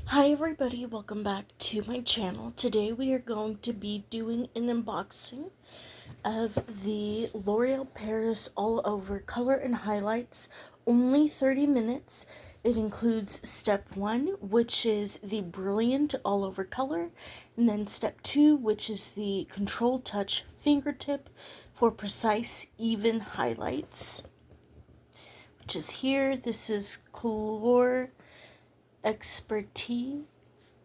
Hi everybody, welcome back to my channel. Today we are going to be doing an unboxing of the L'Oreal Paris All Over Color and Highlights, only 30 minutes. It includes step 1, which is the Brilliant All Over Color, and then step 2, which is the Control Touch Fingertip for precise, even highlights, which is here. This is Couler Experte,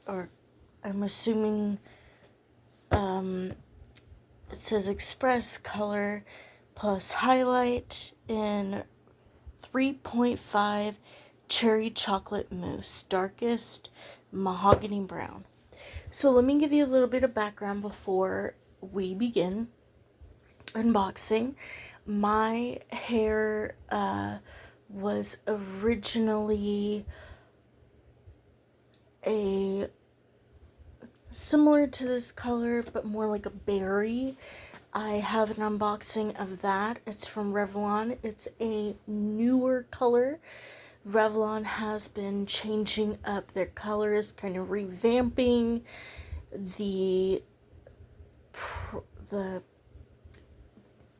or I'm assuming it says Express Color plus Highlight in 3.5 Cherry Chocolate Mousse, darkest mahogany brown. So let me give you a little bit of background before we begin unboxing. My hair was originally a similar to this color, but more like a berry. I have an unboxing of that. It's from Revlon. It's a newer color. Revlon has been changing up their colors, kind of revamping the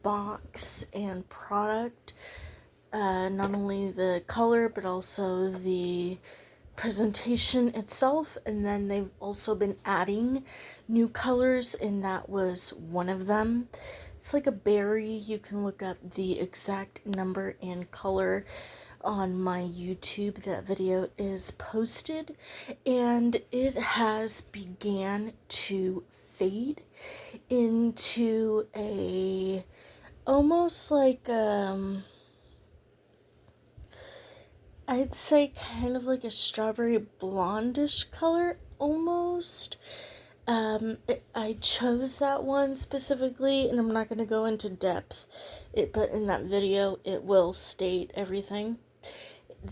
box and product. Not only the color, but also the presentation itself, and then they've also been adding new colors, and that was one of them. It's like a berry. You can look up the exact number and color on my YouTube. That video is posted, and it has began to fade into a almost like I'd say kind of like a strawberry blondish color, almost. I chose that one specifically, and I'm not going to go into depth, but in that video, it will state everything.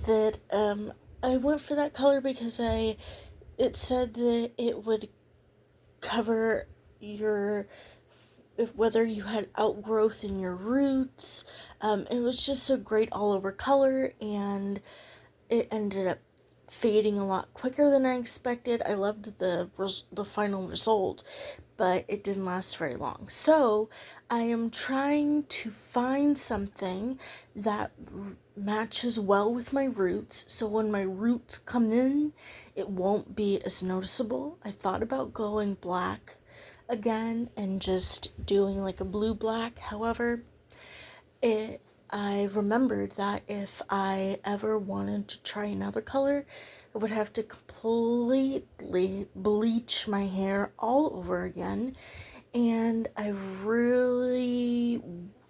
That, I went for that color because it said that it would cover whether you had outgrowth in your roots. It was just a great all over color, and it ended up fading a lot quicker than I expected. I loved the final result, but it didn't last very long. So I am trying to find something that matches well with my roots, so when my roots come in, it won't be as noticeable. I thought about going black again and just doing like a blue black. However, I remembered that if I ever wanted to try another color, I would have to completely bleach my hair all over again, and I really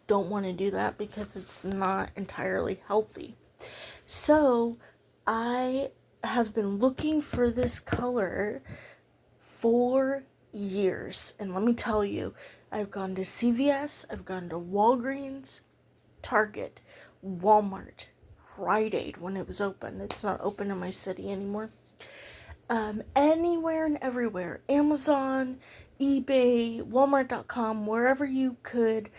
don't want to do that because it's not entirely healthy. So I have been looking for this color for years, and let me tell you, I've gone to CVS, I've gone to Walgreens, Target, Walmart, Rite Aid when it was open. It's not open in my city anymore. Anywhere and everywhere. Amazon, eBay, Walmart.com, wherever you could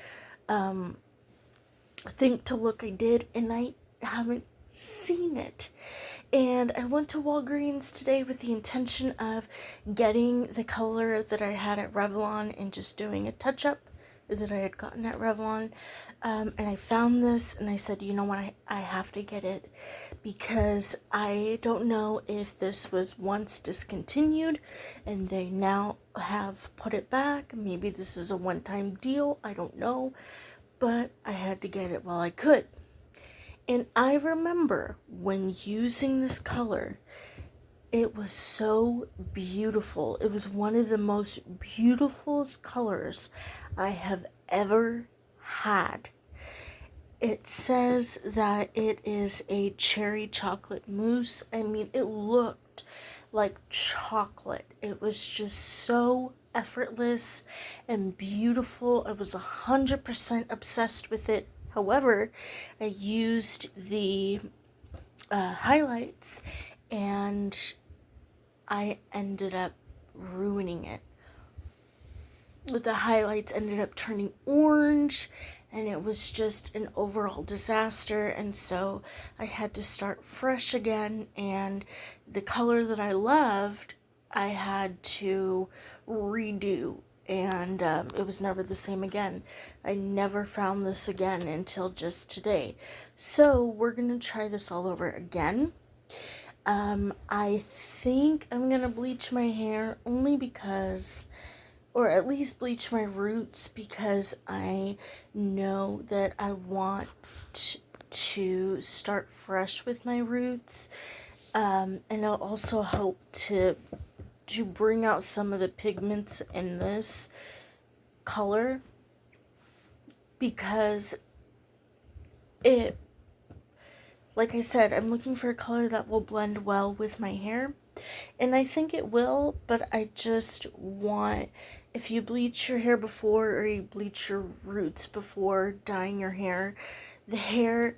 think to look, I did, and I haven't seen it. And I went to Walgreens today with the intention of getting the color that I had at Revlon and just doing a touch-up that I had gotten at Revlon. And I found this, and I said, you know what, I have to get it, because I don't know if this was once discontinued and they now have put it back. Maybe this is a one-time deal, I don't know, but I had to get it while I could. And I remember when using this color, it was so beautiful. It was one of the most beautiful colors I have ever had. It says that it is a cherry chocolate mousse. I mean, it looked like chocolate. It was just so effortless and beautiful. I was 100% obsessed with it. However, I used the highlights, and I ended up ruining it. The highlights ended up turning orange, and it was just an overall disaster, and so I had to start fresh again, and the color that I loved I had to redo, and it was never the same again. I never found this again until just today. So we're gonna try this all over again. I think I'm gonna bleach my hair only because, or at least bleach my roots, because I know that I want to start fresh with my roots. And it'll also help to bring out some of the pigments in this color, because it, like I said, I'm looking for a color that will blend well with my hair, and I think it will, but I just want, if you bleach your hair before, or you bleach your roots before dyeing your hair, the hair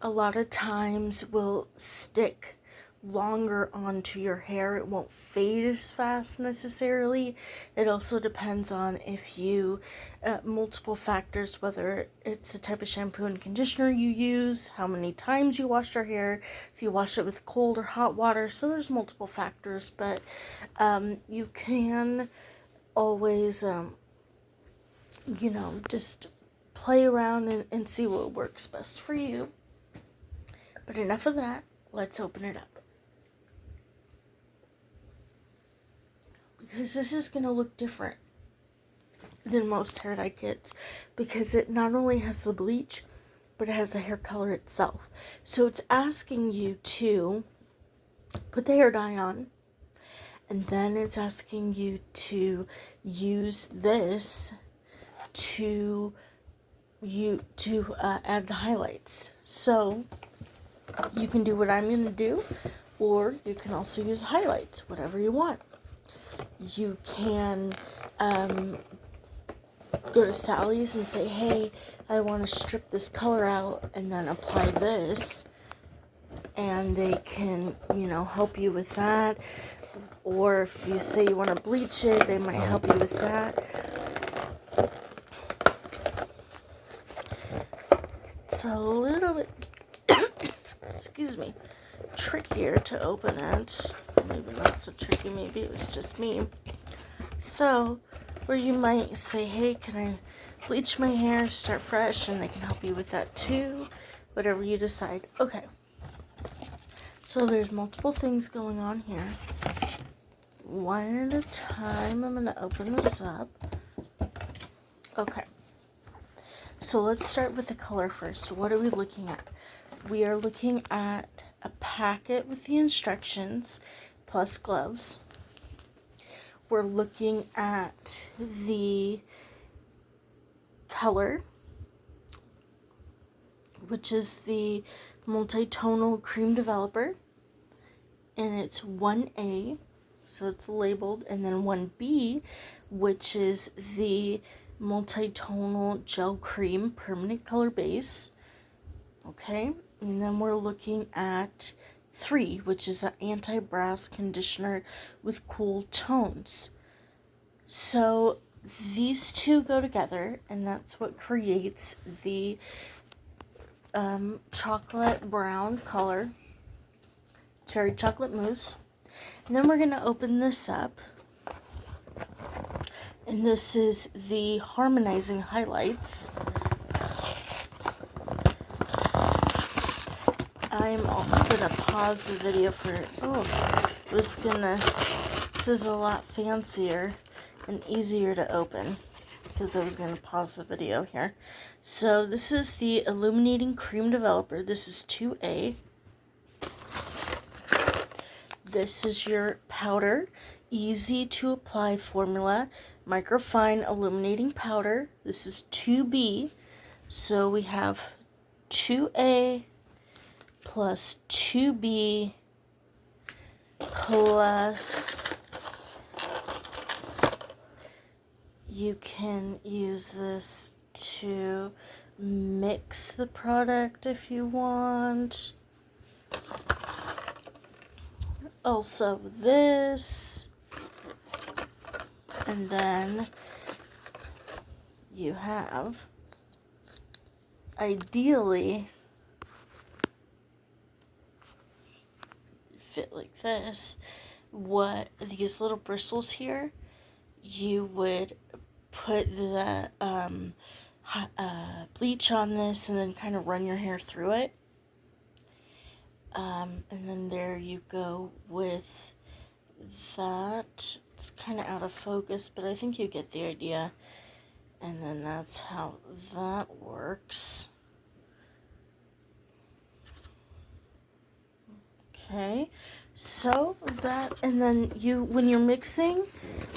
a lot of times will stick longer onto your hair. It won't fade as fast necessarily. It also depends on if you, multiple factors, whether it's the type of shampoo and conditioner you use, how many times you wash your hair, if you wash it with cold or hot water. So there's multiple factors, but you can always, just play around and see what works best for you. But enough of that, let's open it up. Because this is going to look different than most hair dye kits, because it not only has the bleach, but it has the hair color itself. So it's asking you to put the hair dye on, and then it's asking you to use this to add the highlights. So you can do what I'm going to do, or you can also use highlights, whatever you want. You can go to Sally's and say, hey, I want to strip this color out and then apply this, and they can, help you with that. Or if you say you want to bleach it, they might help you with that. It's a little bit excuse me, trickier to open it. Maybe not so tricky, maybe it was just me. So, where you might say, hey, can I bleach my hair, start fresh, and they can help you with that too, whatever you decide. Okay, so there's multiple things going on here. One at a time, I'm going to open this up. Okay, so let's start with the color first. What are we looking at? We are looking at a packet with the instructions plus gloves. We're looking at the color, which is the multi-tonal cream developer, and it's 1A, so it's labeled, and then 1B, which is the multi-tonal gel cream permanent color base. Okay, and then we're looking at 3, which is an anti-brass conditioner with cool tones. So these two go together, and that's what creates the chocolate brown color, cherry chocolate mousse. And then we're going to open this up, and this is the harmonizing highlights. I'm gonna pause the video for, this is a lot fancier and easier to open, because I was gonna pause the video here. So this is the illuminating cream developer. This is 2A. This is your powder, easy to apply formula, microfine illuminating powder. This is 2B. So we have 2A plus 2B plus, you can use this to mix the product if you want. Also this, and then you have ideally fit like this. What these little bristles here, you would put the bleach on this and then kind of run your hair through it. And then there you go with that. It's kind of out of focus, but I think you get the idea. And then that's how that works. Okay, so that, and then when you're mixing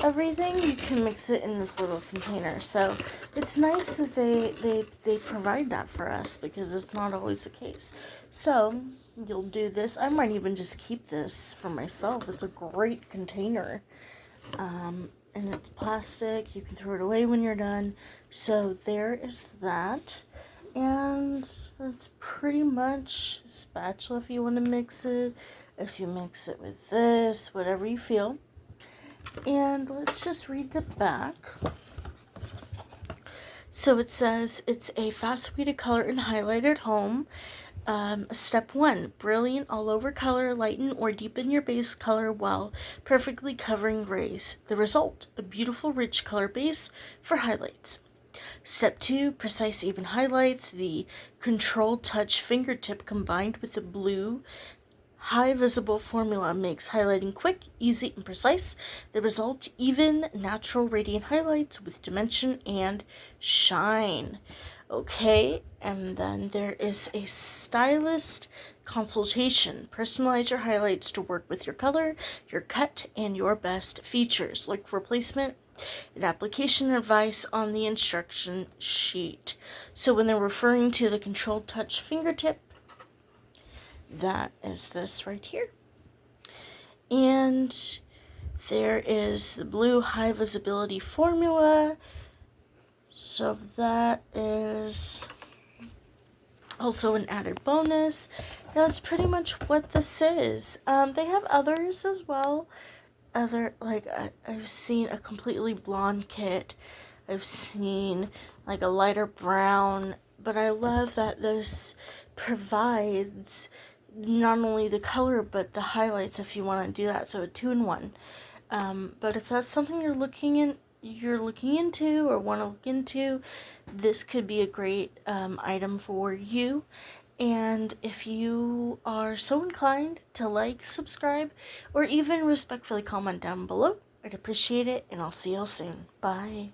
everything, you can mix it in this little container. So it's nice that they provide that for us, because it's not always the case. So you'll do this. I might even just keep this for myself. It's a great container. And it's plastic. You can throw it away when you're done. So there is that. And that's pretty much a spatula if you want to mix it. If you mix it with this, whatever you feel. And let's just read the back. So it says, it's a fast way to color and highlight at home. Step 1, brilliant all over color, lighten or deepen your base color while perfectly covering grays. The result, a beautiful rich color base for highlights. Step 2, precise even highlights. The controlled touch fingertip combined with the blue high visible formula makes highlighting quick, easy, and precise. The result, even, natural, radiant highlights with dimension and shine. Okay, and then there is a stylist consultation. Personalize your highlights to work with your color, your cut, and your best features. Look for placement and application advice on the instruction sheet. So when they're referring to the controlled touch fingertip, that is this right here. And there is the blue high visibility formula. So that is also an added bonus. That's pretty much what this is. They have others as well. I've seen a completely blonde kit. I've seen like a lighter brown. But I love that this provides not only the color but the highlights if you want to do that. So a 2-in-1. But if that's something you're looking into or want to look into, this could be a great item for you. And if you are so inclined to like, subscribe, or even respectfully comment down below, I'd appreciate it, and I'll see y'all soon. Bye.